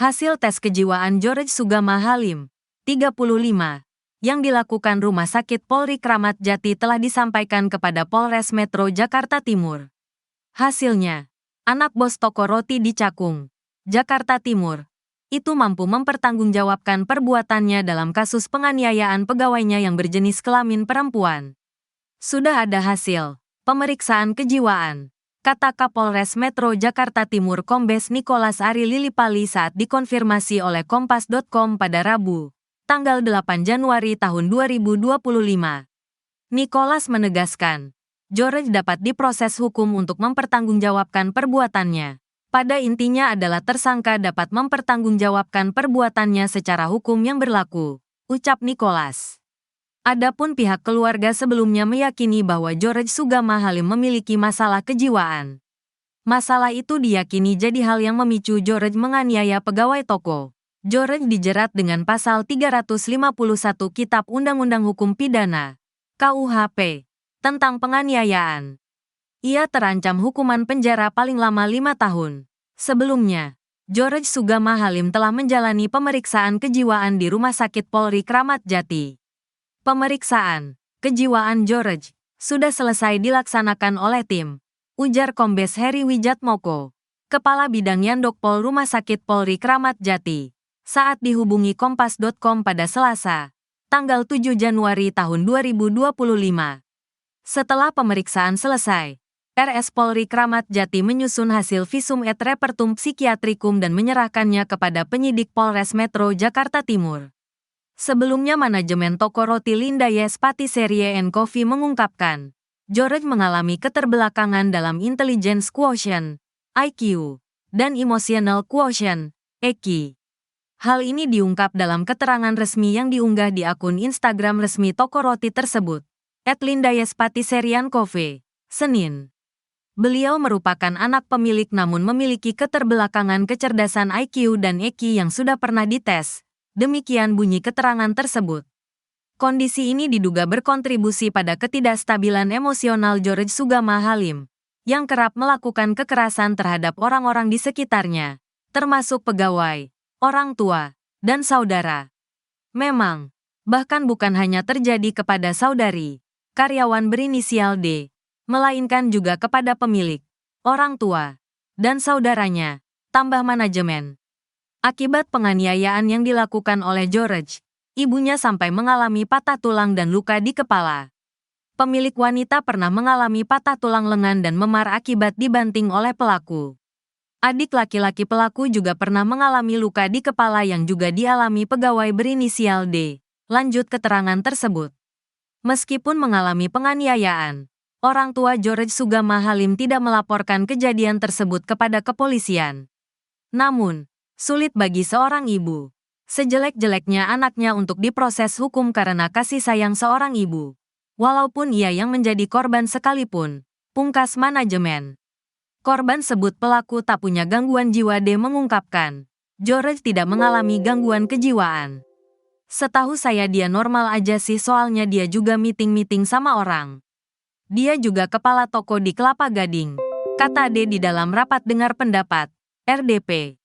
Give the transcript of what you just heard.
Hasil tes kejiwaan George Sugama Halim, 35, yang dilakukan Rumah Sakit Polri Kramat Jati telah disampaikan kepada Polres Metro Jakarta Timur. Hasilnya, anak bos toko roti di Cakung, Jakarta Timur, itu mampu mempertanggungjawabkan perbuatannya dalam kasus penganiayaan pegawainya yang berjenis kelamin perempuan. Sudah ada hasil pemeriksaan kejiwaan, kata Kapolres Metro Jakarta Timur Kombes Nicholas Ari Lilipali saat dikonfirmasi oleh Kompas.com pada Rabu, tanggal 8 Januari tahun 2025. Nicholas menegaskan, George dapat diproses hukum untuk mempertanggungjawabkan perbuatannya. Pada intinya adalah tersangka dapat mempertanggungjawabkan perbuatannya secara hukum yang berlaku, ucap Nicholas. Adapun pihak keluarga sebelumnya meyakini bahwa George Sugama Halim memiliki masalah kejiwaan. Masalah itu diyakini jadi hal yang memicu George menganiaya pegawai toko. George dijerat dengan pasal 351 Kitab Undang-Undang Hukum Pidana, KUHP, tentang penganiayaan. Ia terancam hukuman penjara paling lama 5 tahun. Sebelumnya, George Sugama Halim telah menjalani pemeriksaan kejiwaan di Rumah Sakit Polri Kramat Jati. Pemeriksaan kejiwaan George sudah selesai dilaksanakan oleh tim, ujar Kombes Heri Wijatmoko, Kepala Bidang Yandokpol Rumah Sakit Polri Kramat Jati, saat dihubungi Kompas.com pada Selasa, tanggal 7 Januari tahun 2025. Setelah pemeriksaan selesai, RS Polri Kramat Jati menyusun hasil visum et repertum psikiatrikum dan menyerahkannya kepada penyidik Polres Metro Jakarta Timur. Sebelumnya manajemen toko roti Linda Yes Patisserie & Coffee mengungkapkan, George mengalami keterbelakangan dalam intelligence quotient, IQ, dan emotional quotient, EQ. Hal ini diungkap dalam keterangan resmi yang diunggah di akun Instagram resmi toko roti tersebut, @Linda-Yes-Patisserie & Coffee, Senin. Beliau merupakan anak pemilik namun memiliki keterbelakangan kecerdasan IQ dan EQ yang sudah pernah dites. Demikian bunyi keterangan tersebut. Kondisi ini diduga berkontribusi pada ketidakstabilan emosional George Sugama Halim, yang kerap melakukan kekerasan terhadap orang-orang di sekitarnya, termasuk pegawai, orang tua, dan saudara. Memang, bahkan bukan hanya terjadi kepada saudari, karyawan berinisial D, melainkan juga kepada pemilik, orang tua, dan saudaranya, tambah manajemen. Akibat penganiayaan yang dilakukan oleh George, ibunya sampai mengalami patah tulang dan luka di kepala. Pemilik wanita pernah mengalami patah tulang lengan dan memar akibat dibanting oleh pelaku. Adik laki-laki pelaku juga pernah mengalami luka di kepala yang juga dialami pegawai berinisial D. Lanjut keterangan tersebut. Meskipun mengalami penganiayaan, orang tua George Sugama Halim tidak melaporkan kejadian tersebut kepada kepolisian. Namun, sulit bagi seorang ibu, sejelek-jeleknya anaknya untuk diproses hukum karena kasih sayang seorang ibu. Walaupun ia yang menjadi korban sekalipun, pungkas manajemen. Korban sebut pelaku tak punya gangguan jiwa. D mengungkapkan, George tidak mengalami gangguan kejiwaan. Setahu saya dia normal aja sih, soalnya dia juga meeting-meeting sama orang. Dia juga kepala toko di Kelapa Gading, kata D di dalam rapat dengar pendapat, RDP.